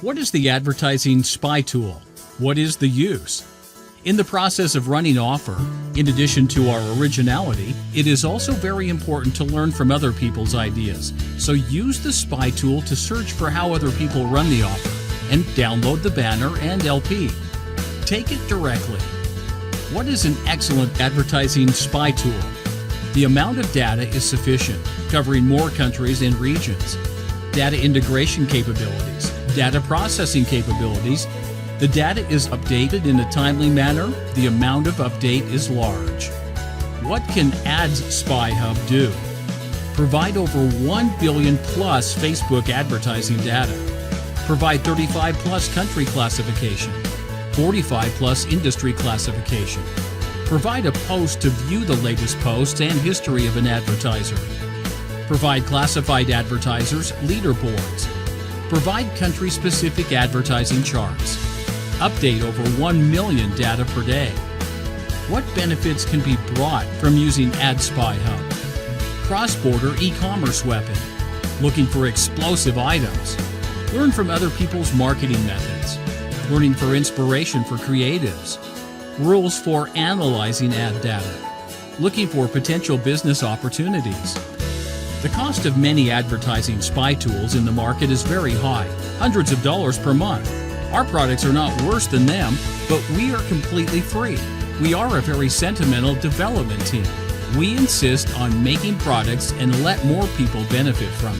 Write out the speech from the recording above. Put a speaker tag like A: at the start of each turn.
A: What is the advertising spy tool? What is the use? In the process of running offer, in addition to our originality, it is also very important to learn from other people's ideas. So use the spy tool to search for how other people run the offer and download the banner and LP. Take it directly. What is an excellent advertising spy tool? The amount of data is sufficient, covering more countries and regions. Data integration capabilities, data processing capabilities. The data is updated in a timely manner. The amount of update is large. What can Ads Spy Hub do? Provide over 1 billion plus Facebook advertising data. Provide 35 plus country classification, 45 plus industry classification. Provide a post to view the latest posts and history of an advertiser. Provide classified advertisers leaderboards. Provide country-specific advertising charts. Update over 1 million data per day. What benefits can be brought from using Ad Spy Hub? Cross-border e-commerce weapon. Looking for explosive items. Learn from other people's marketing methods. Learning for inspiration for creatives. Rules for analyzing ad data. Looking for potential business opportunities. The cost of many advertising spy tools in the market is very high, hundreds of dollars per month. Our products are not worse than them, but we are completely free. We are a very sentimental development team. We insist on making products and let more people benefit from them.